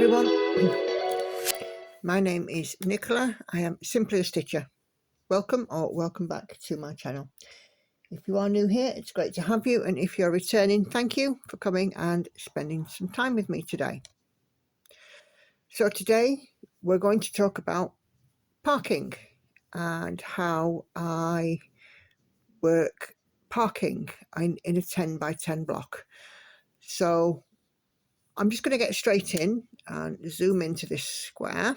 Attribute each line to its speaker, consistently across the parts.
Speaker 1: everyone, my name is Nicola. I am simply a stitcher. Welcome or welcome back to my channel. If you are new here, it's great to have you, and if you're returning, thank you for coming and spending some time with me today. So today we're going to talk about parking and how I work parking in a 10 by 10 block. So I'm just going to get straight in and zoom into this square,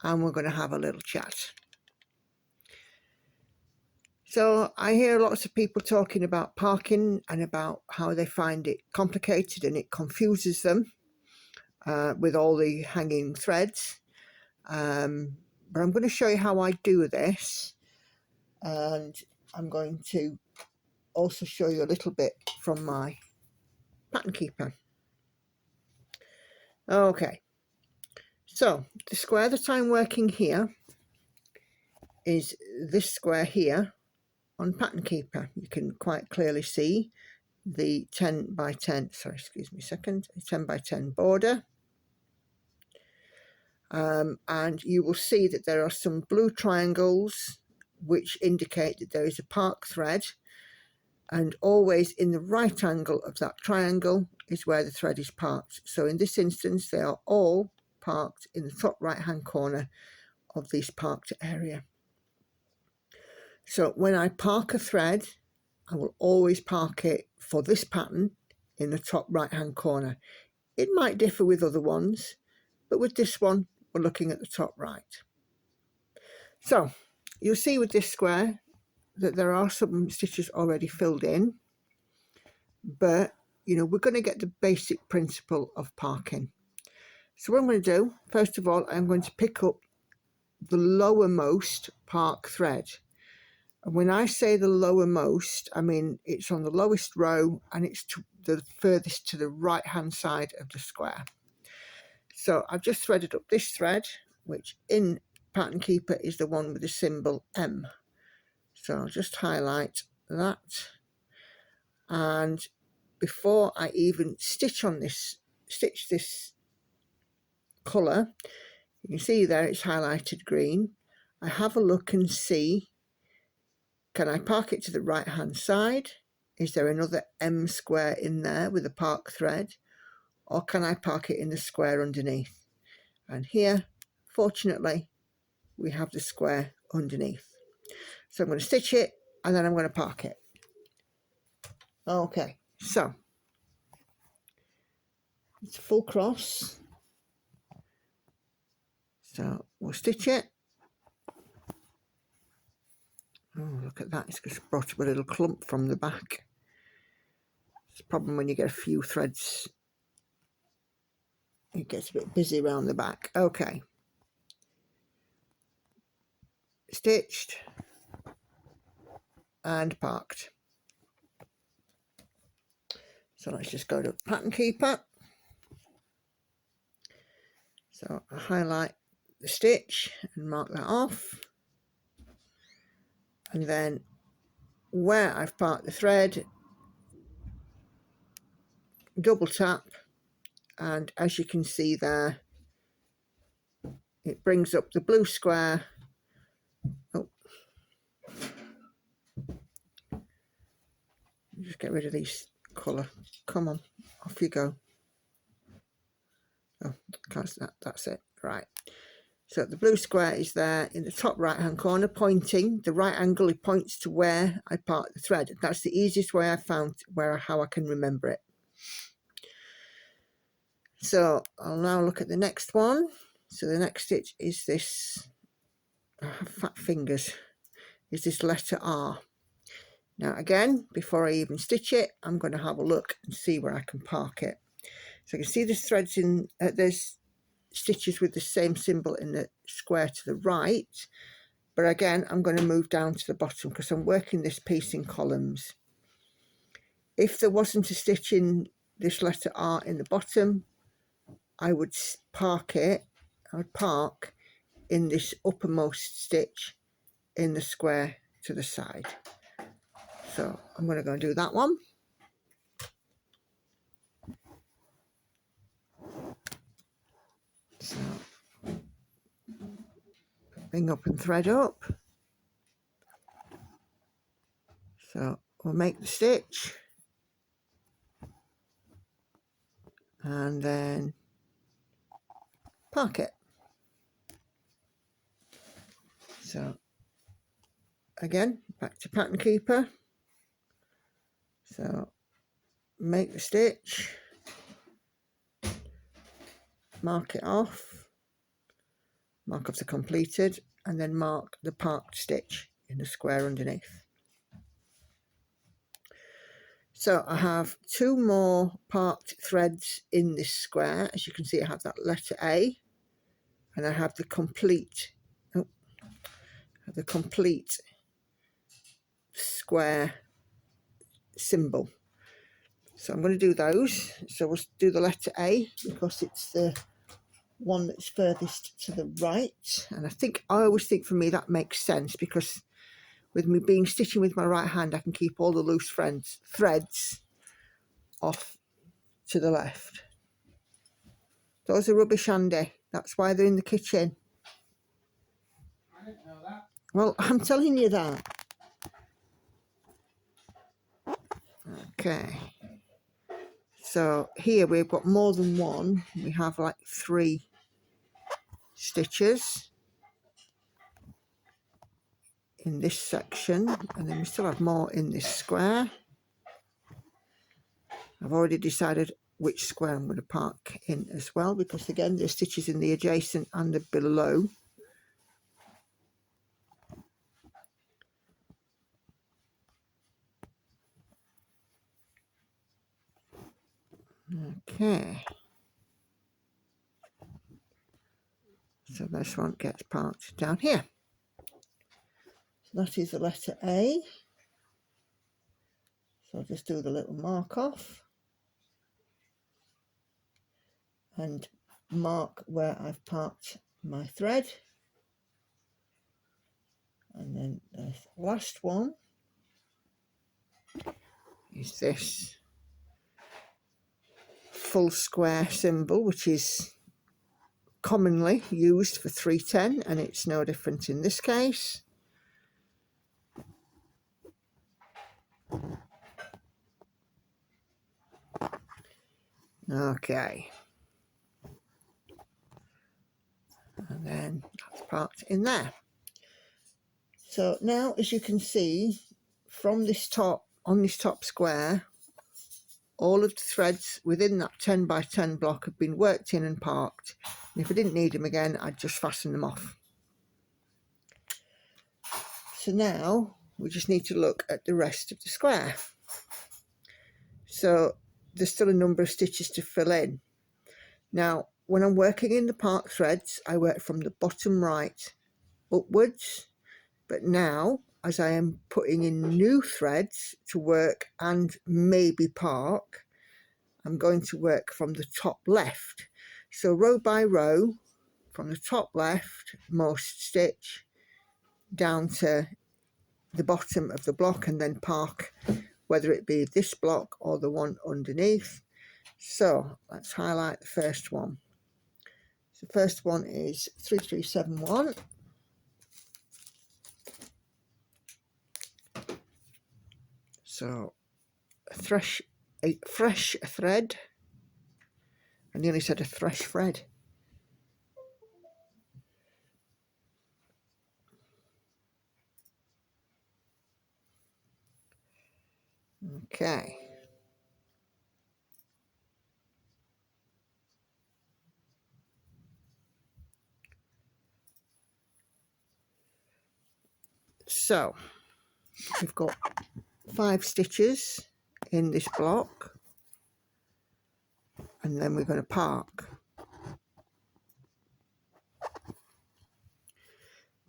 Speaker 1: and we're going to have a little chat. So I hear lots of people talking about parking and about how they find it complicated and it confuses them with all the hanging threads. But I'm going to show you how I do this, and I'm going to also show you a little bit from my pattern keeper. Okay, so the square that I'm working here is this square here on pattern keeper. You can quite clearly see the 10 by 10, sorry, excuse me a second, 10 by 10 border. And you will see that there are some blue triangles which indicate that there is a park thread, and always in the right angle of that triangle is where the thread is parked. So in this instance, they are all parked in the top right hand corner of this parked area. So when I park a thread, I will always park it for this pattern in the top right hand corner. It might differ with other ones, but with this one we're looking at the top right. So you'll see with this square that there are some stitches already filled in, but we're going to get the basic principle of parking. So what I'm going to do, first of all, I'm going to pick up the lowermost park thread. And when I say the lowermost, I mean it's on the lowest row and it's the furthest to the right hand side of the square. So I've just threaded up this thread, which in Pattern Keeper is the one with the symbol M. So I'll just highlight that. And before I even stitch this colour, you can see there it's highlighted green. I have a look and see, can I park it to the right hand side? Is there another M square in there with a park thread? Or can I park it in the square underneath? And here, fortunately, we have the square underneath. So I'm going to stitch it and then I'm going to park it. Okay, so it's full cross. So we'll stitch it. Oh, look at that, it's just brought up a little clump from the back. It's a problem when you get a few threads. It gets a bit busy around the back. Okay. Stitched and parked. So let's just go to Pattern Keeper. So I highlight the stitch and mark that off. And then where I've parked the thread, double tap, and as you can see there, it brings up the blue square. Oh, just get rid of these colour. Come on, off you go. Oh, that's it. Right. So the blue square is there in the top right hand corner, pointing the right angle. It points to where I parked the thread. That's the easiest way I found how I can remember it. So I'll now look at the next one. So the next stitch is this, I have fat fingers, is this letter R. Now again, before I even stitch it, I'm going to have a look and see where I can park it. So you can see there's threads in, there's stitches with the same symbol in the square to the right. But again, I'm going to move down to the bottom because I'm working this piece in columns. If there wasn't a stitch in this letter R in the bottom, I would park it, I would park in this uppermost stitch in the square to the side. So I'm going to go and do that one. So bring up and thread up. So we'll make the stitch and then park it. So again, back to pattern keeper. So make the stitch, mark it off, mark off the completed, and then mark the parked stitch in the square underneath. So I have 2 more parked threads in this square. As you can see, I have that letter A, and I have the complete square symbol. So I'm going to do those. So we'll do the letter A because it's the one that's furthest to the right, and I always think for me that makes sense, because with me being stitching with my right hand, I can keep all the loose threads off to the left. Those are rubbish, Andy. That's why they're in the kitchen.
Speaker 2: I didn't know that.
Speaker 1: Well, I'm telling you that. Okay. So here we've got more than one. We have like 3 stitches in this section, and then we still have more in this square. I've already decided which square I'm going to park in as well, because again there's stitches in the adjacent and the below. Okay, so this one gets parked down here. So that is the letter A. So I'll just do the little mark off and mark where I've parked my thread. And then the last one is this full square symbol, which is commonly used for 310, and it's no different in this case. Okay, and then that's parked in there. So now, as you can see from this top, on this top square, all of the threads within that 10 by 10 block have been worked in and parked. And if I didn't need them again, I'd just fasten them off. So now we just need to look at the rest of the square. So there's still a number of stitches to fill in. Now, when I'm working in the parked threads, I work from the bottom right upwards. But now, as I am putting in new threads to work and maybe park, I'm going to work from the top left. So row by row, from the top left most stitch down to the bottom of the block, and then park, whether it be this block or the one underneath. So let's highlight the first one. So the first one is 3371. So a fresh thread. I nearly said a fresh thread. Okay. So we've got 5 stitches in this block, and then we're going to park.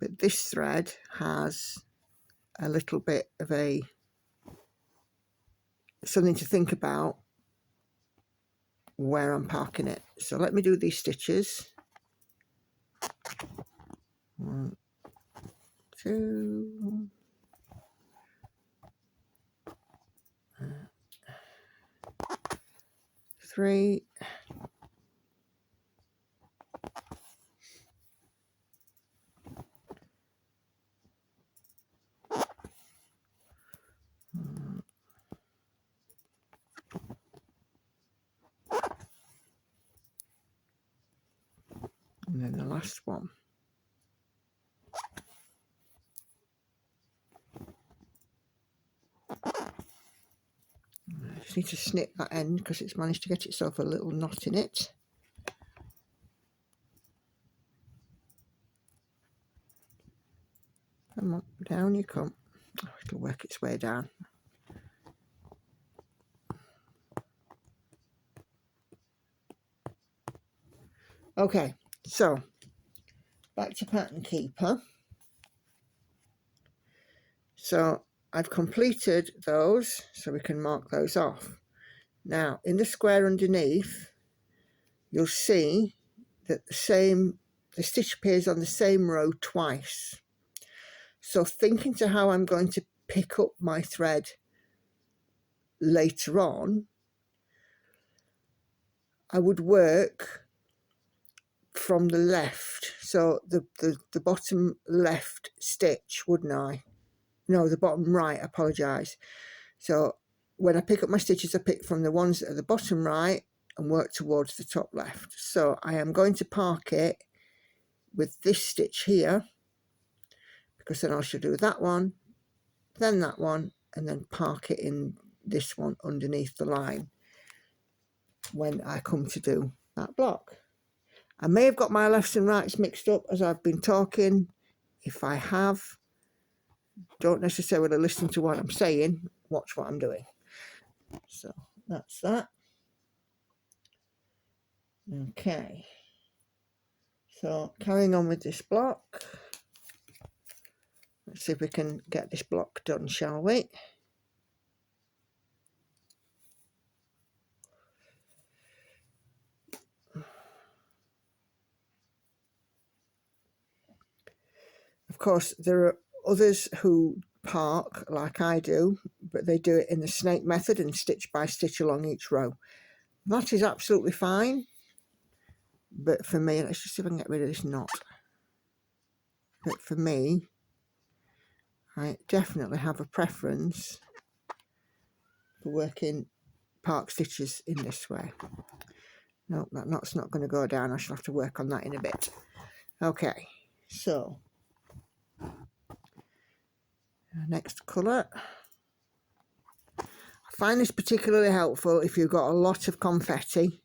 Speaker 1: But this thread has a little bit of something to think about where I'm parking it. So let me do these stitches. 1, 2, 3, last one. I just need to snip that end because it's managed to get itself a little knot in it. Come on, down you come. Oh, it'll work its way down. Okay, so back to Pattern Keeper. So I've completed those, so we can mark those off. Now, in the square underneath, you'll see that the stitch appears on the same row twice. So thinking to how I'm going to pick up my thread later on, I would work from the left, so the bottom left stitch, wouldn't I? No, the bottom right, I apologise. So when I pick up my stitches, I pick from the ones that are the bottom right and work towards the top left. So I am going to park it with this stitch here, because then I should do that one, then that one, and then park it in this one underneath the line when I come to do that block. I may have got my lefts and rights mixed up as I've been talking. If I have, don't necessarily listen to what I'm saying, watch what I'm doing. So that's that. Okay, so carrying on with this block. Let's see if we can get this block done, shall we? Of course, there are others who park like I do, but they do it in the snake method and stitch by stitch along each row. That is absolutely fine, but for me, let's just see if I can get rid of this knot. But for me, I definitely have a preference for working park stitches in this way. No, that knot's not going to go down. I shall have to work on that in a bit. Okay, so next colour. I find this particularly helpful if you've got a lot of confetti.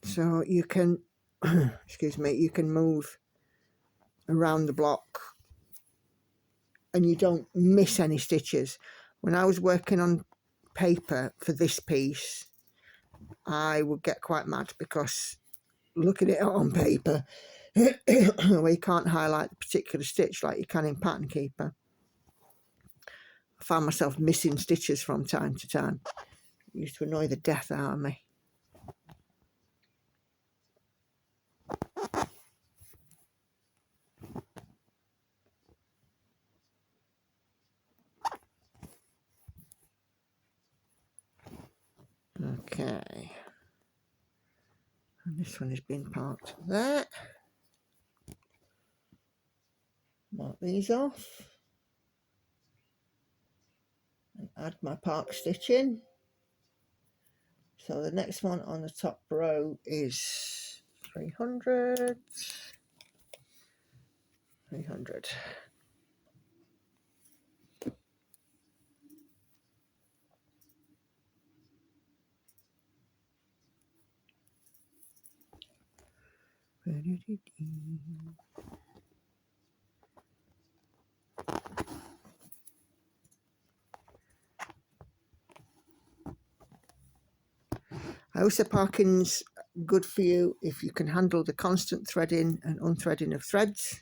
Speaker 1: So you can, excuse me, you can move around the block and you don't miss any stitches. When I was working on paper for this piece, I would get quite mad because looking at it on paper, where you can't highlight the particular stitch like you can in Pattern Keeper, I found myself missing stitches from time to time. It used to annoy the death out of me. Okay, and this one has been parked there. Mark these off and add my park stitch in. So the next one on the top row is 300. Also, parking's good for you if you can handle the constant threading and unthreading of threads.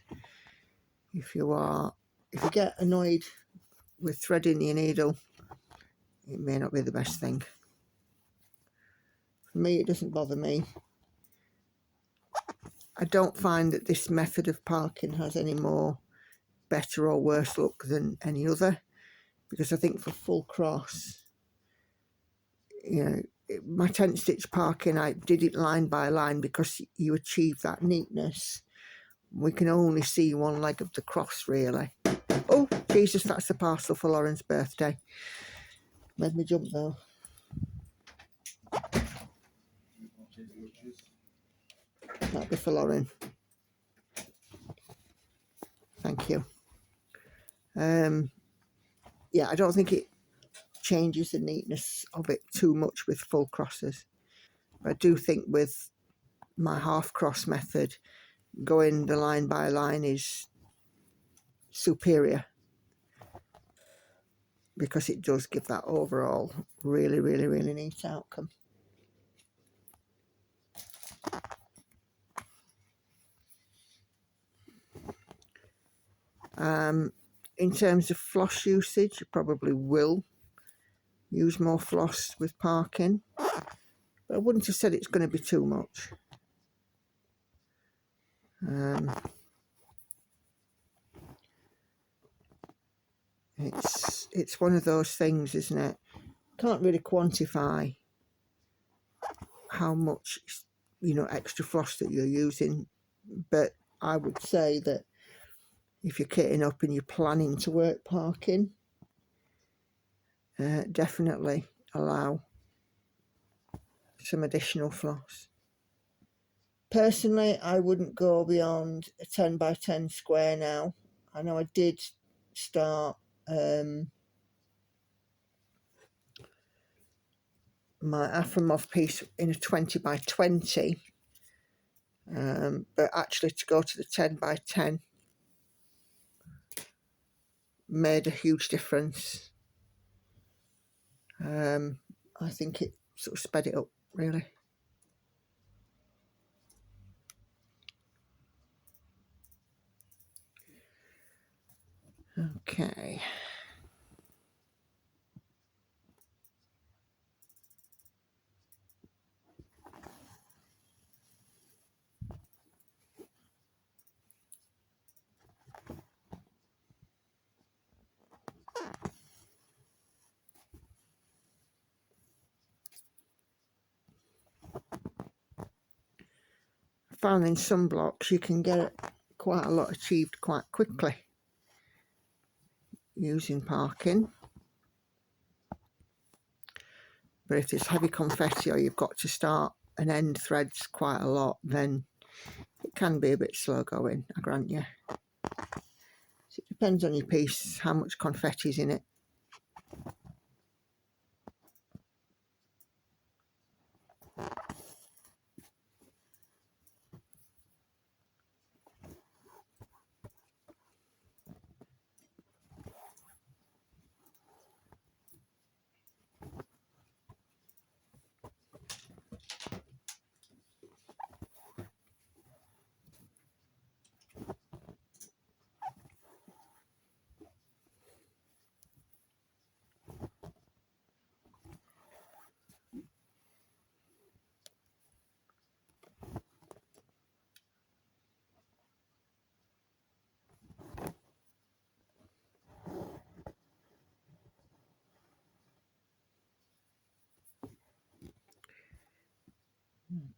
Speaker 1: If you get annoyed with threading your needle, it may not be the best thing. For me, it doesn't bother me. I don't find that this method of parking has any more better or worse look than any other, because I think for full cross, you know, my tent stitch parking, I did it line by line because you achieve that neatness. We can only see one leg of the cross, really. Oh, Jesus, that's the parcel for Lauren's birthday. Made me jump though. That'll be for Lauren. Thank you. Yeah, I don't think it changes the neatness of it too much with full crosses. But I do think with my half cross method, going the line by line is superior, because it does give that overall really, really, really neat outcome. In terms of floss usage, you probably will use more floss with parking, but I wouldn't have said it's going to be too much. It's one of those things, isn't it? Can't really quantify how much, you know, extra floss that you're using, but I would say that if you're kitting up and you're planning to work parking, definitely allow some additional floss. Personally, I wouldn't go beyond a 10 by 10 square now. I know I did start my Afrimov piece in a 20 by 20, but actually to go to the 10 by 10 made a huge difference. I think it sort of sped it up, really. Okay. I found in some blocks you can get quite a lot achieved quite quickly using parking. But if there's heavy confetti or you've got to start and end threads quite a lot, then it can be a bit slow going, I grant you. So it depends on your piece, how much confetti's in it.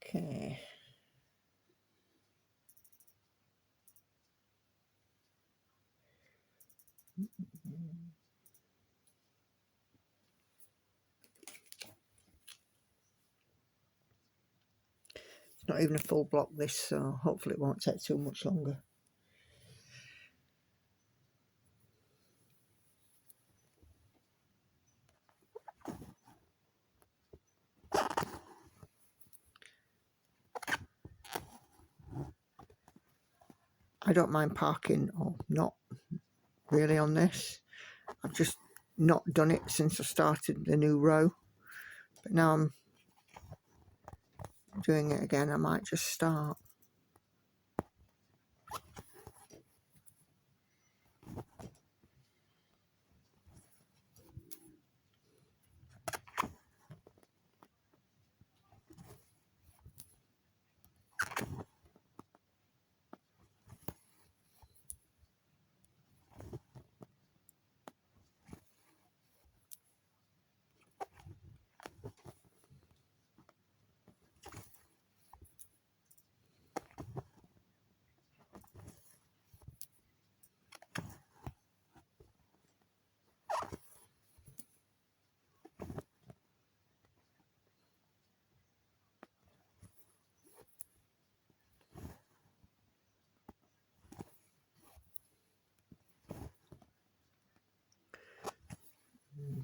Speaker 1: Okay. It's not even a full block this, so hopefully it won't take too much longer. I don't mind parking or not really on this. I've just not done it since I started the new row, but now I'm doing it again. I might just start.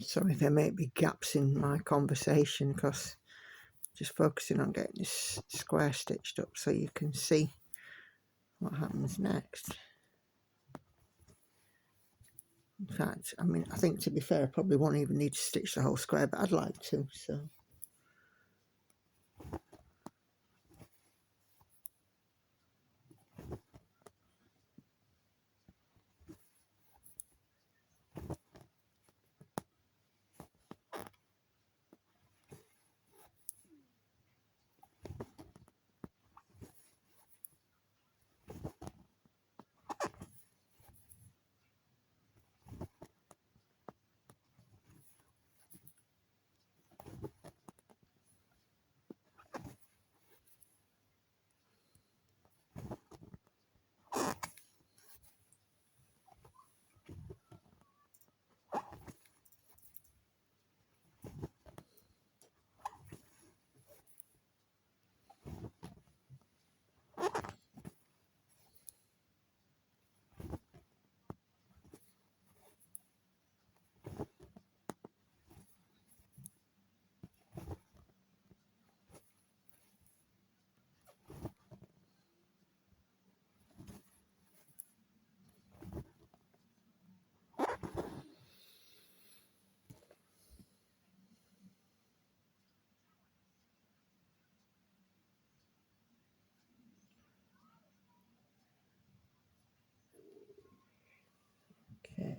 Speaker 1: Sorry, there may be gaps in my conversation because just focusing on getting this square stitched up so you can see what happens next. In fact, I mean, I think to be fair, I probably won't even need to stitch the whole square, but I'd like to, so. Okay.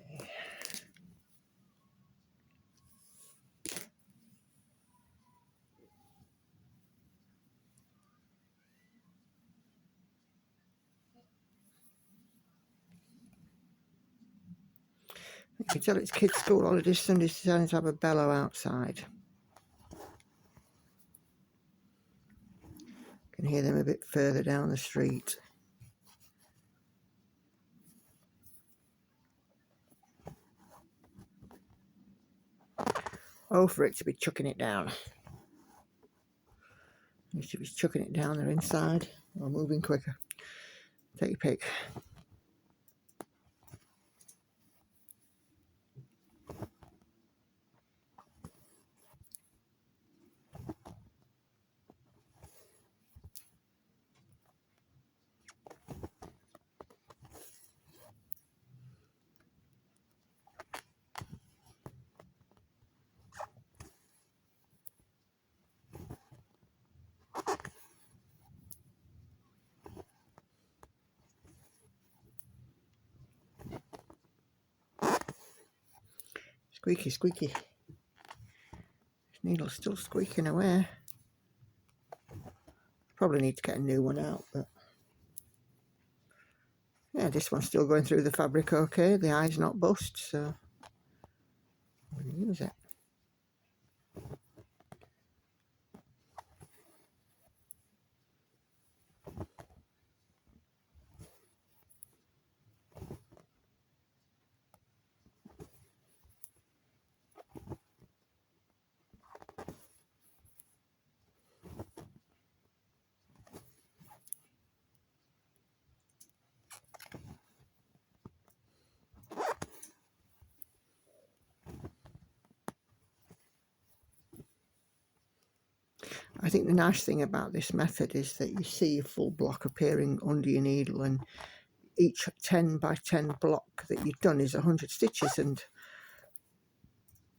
Speaker 1: You can tell it's kids' school holidays. Somebody's deciding to have a bellow outside. You can hear them a bit further down the street. Oh, for it to be chucking it down. You should be chucking it down there inside or moving quicker. Take your pick. Squeaky, squeaky. This needle's still squeaking away. Probably need to get a new one out, but yeah, this one's still going through the fabric okay. The eye's not bust, so I'm going to use it. I think the nice thing about this method is that you see a full block appearing under your needle, and each 10 by 10 block that you've done is 100 stitches, and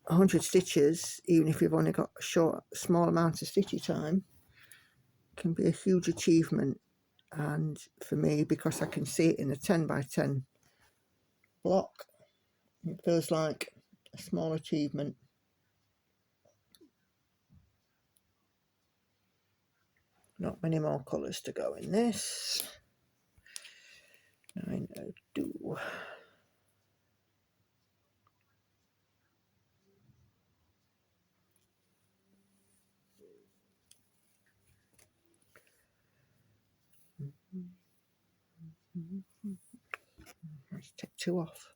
Speaker 1: 100 stitches, even if you've only got a small amount of stitchy time, can be a huge achievement. And for me, because I can see it in a 10 by 10 block, it feels like a small achievement. Not many more colours to go in this. 902. Let's take 2 off.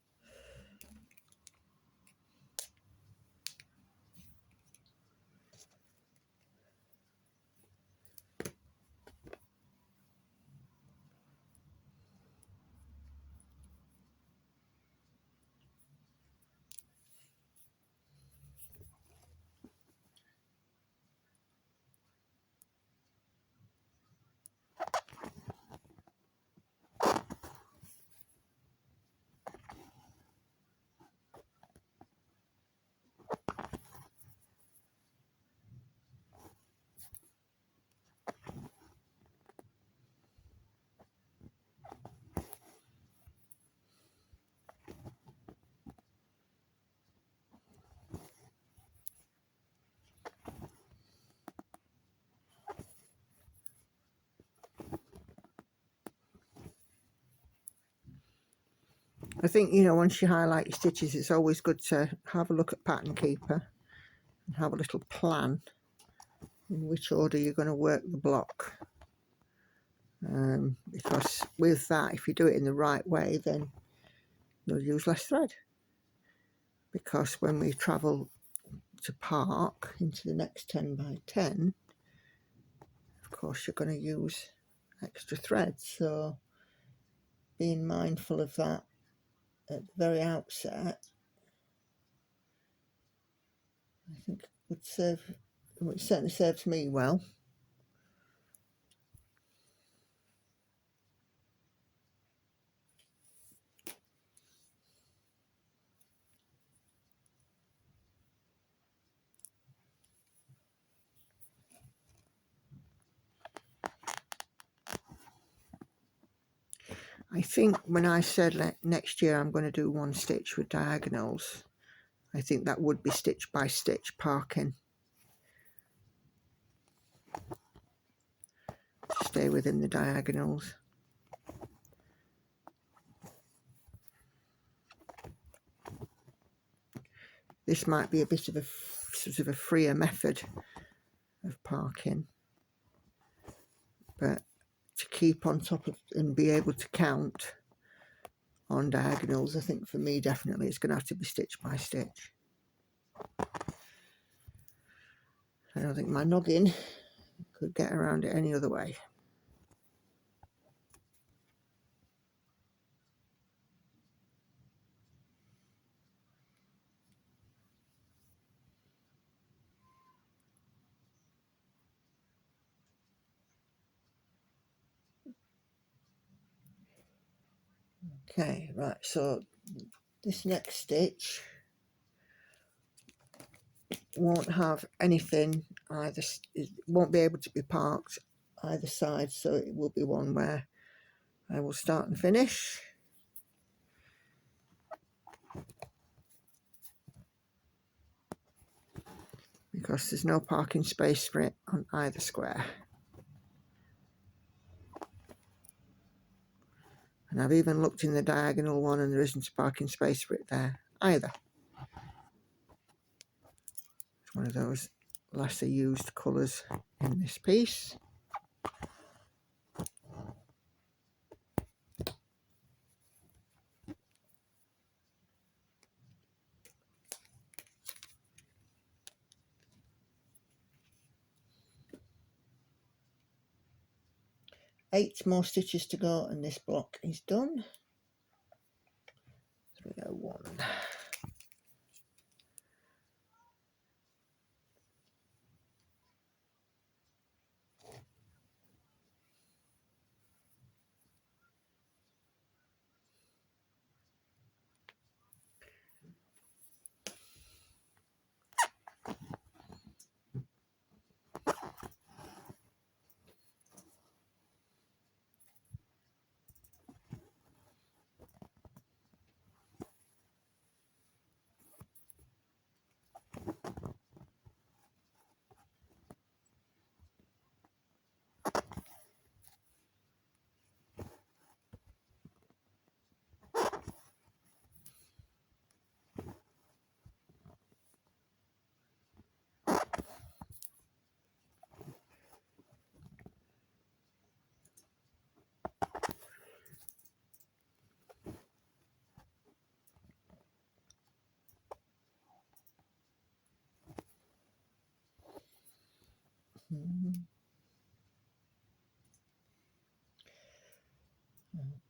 Speaker 1: I think, you know, once you highlight your stitches, it's always good to have a look at Pattern Keeper and have a little plan in which order you're going to work the block. Because with that, if you do it in the right way, then you'll use less thread. Because when we travel to park into the next 10 by 10, of course you're going to use extra thread. So being mindful of that at the very outset, I think would serve, it certainly serves me well. I think when I said next year I'm going to do one stitch with diagonals, I think that would be stitch by stitch parking. Stay within the diagonals. This might be a bit of a sort of a freer method of parking, but to keep on top of and be able to count on diagonals, I think for me definitely it's going to have to be stitch by stitch. I don't think my noggin could get around it any other way. Okay, right, so this next stitch won't have anything either, it won't be able to be parked either side, so it will be one where I will start and finish. Because there's no parking space for it on either square. And I've even looked in the diagonal one and there isn't a parking space for it there either. It's one of those lesser used colours in this piece. Eight more stitches to go and this block is done. 301.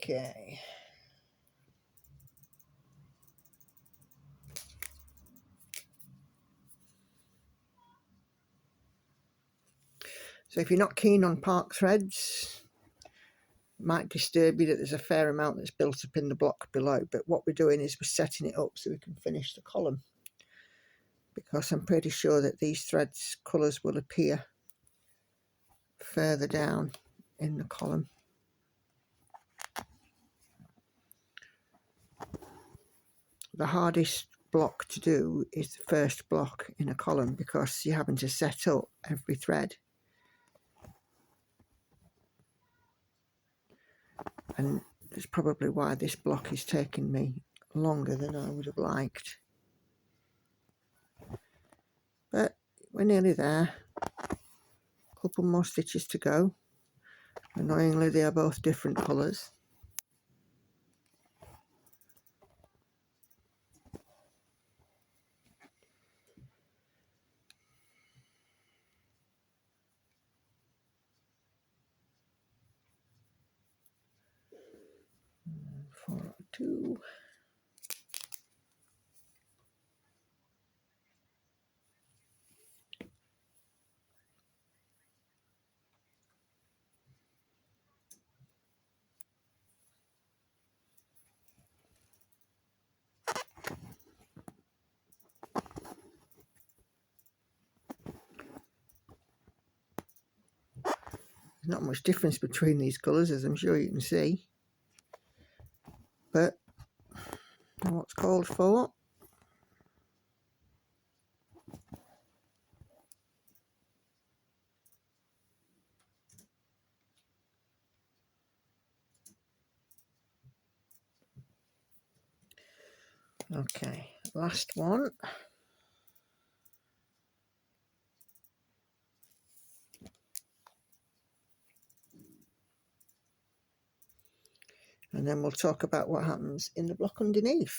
Speaker 1: Okay. So if you're not keen on park threads, it might disturb you that there's a fair amount that's built up in the block below, but what we're doing is we're setting it up so we can finish the column, because I'm pretty sure that these threads colours will appear further down in the column. The hardest block to do is the first block in a column, because you're having to set up every thread, and That's probably why this block is taking me longer than I would have liked. But we're nearly there. A couple more stitches to go. Annoyingly, they are both different colours. Two. There's not much difference between these colours, as I'm sure you can see, but what's called for. Okay, last one. And then we'll talk about what happens in the block underneath.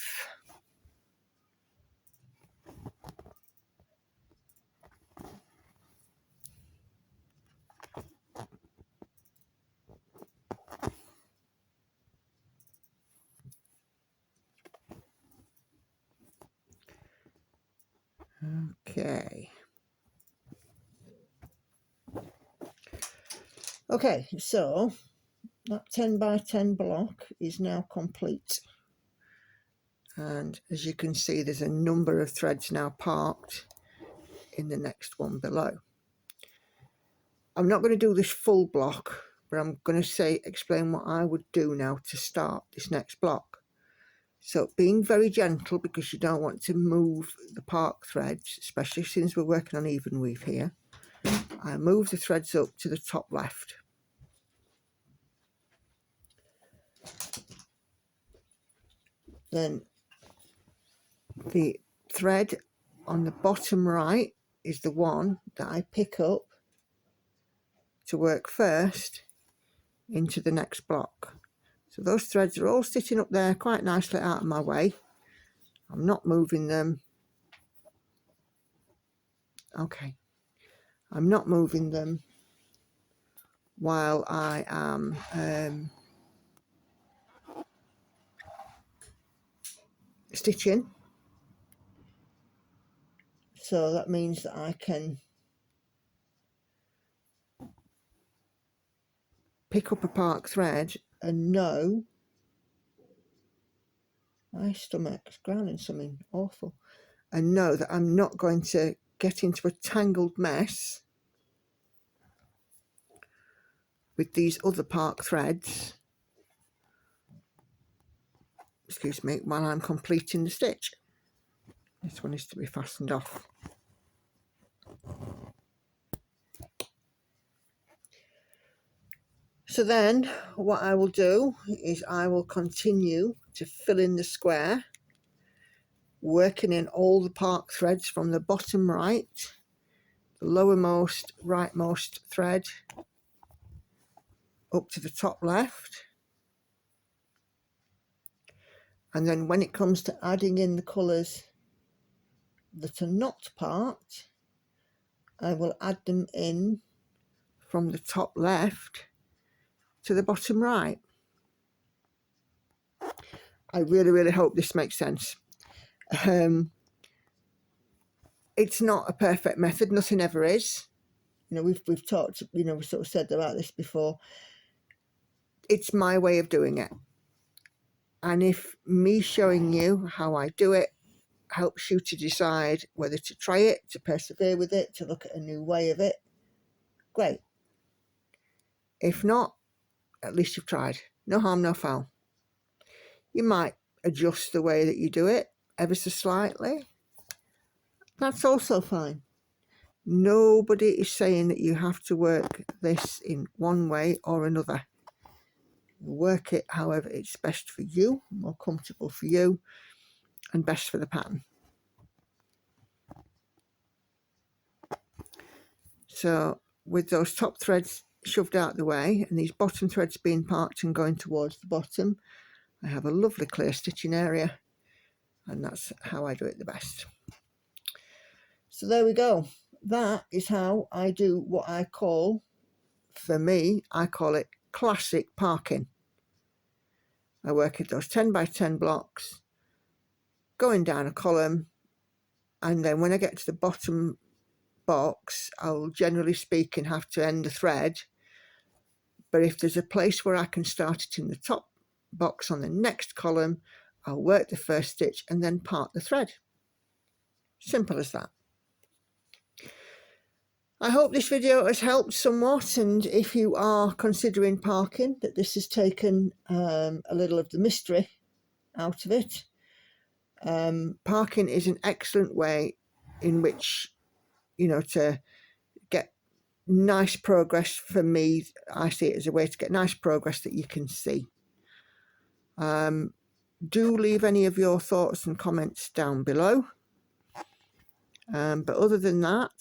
Speaker 1: Okay, so that 10 by 10 block is now complete. And as you can see, there's a number of threads now parked in the next one below. I'm not going to do this full block, but I'm going to explain what I would do now to start this next block. So being very gentle, because you don't want to move the park threads, especially since we're working on even weave here. I move the threads up to the top left. Then the thread on the bottom right is the one that I pick up to work first into the next block. So those threads are all sitting up there quite nicely out of my way. I'm not moving them. Okay. I'm not moving them while I am stitching. So that means that I can pick up a park thread and know my stomach's growling something awful, and know that I'm not going to get into a tangled mess with these other park threads, excuse me, while I'm completing the stitch. This one is to be fastened off. So then what I will do is I will continue to fill in the square, working in all the park threads from the bottom right, the lowermost rightmost thread, up to the top left. And then when it comes to adding in the colours that are not parked, I will add them in from the top left to the bottom right. I really hope this makes sense. It's not a perfect method, nothing ever is. You know, we've talked, you know, we sort of said about this before. It's my way of doing it. And if me showing you how I do it helps you to decide whether to try it, to persevere with it, to look at a new way of it, great. If not, at least you've tried. No harm, no foul. You might adjust the way that you do it ever so slightly. That's also fine. Nobody is saying that you have to work this in one way or another. Work it however it's best for you, more comfortable for you, and best for the pattern. So with those top threads shoved out the way and these bottom threads being parked and going towards the bottom, I have a lovely clear stitching area, and that's how I do it the best. So there we go. That is how I do what I call, for me, I call it classic parking. I work at those 10 by 10 blocks, going down a column, and then when I get to the bottom box, I'll generally speaking have to end the thread. But if there's a place where I can start it in the top box on the next column, I'll work the first stitch and then part the thread. Simple as that. I hope this video has helped somewhat, and if you are considering parking, that this has taken a little of the mystery out of it. Parking is an excellent way in which, you know, to get nice progress. For me, I see it as a way to get nice progress that you can see. Do leave any of your thoughts and comments down below. But other than that,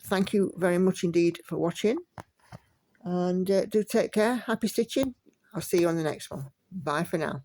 Speaker 1: thank you very much indeed for watching, and do take care. Happy stitching. I'll see you on the next one. Bye for now.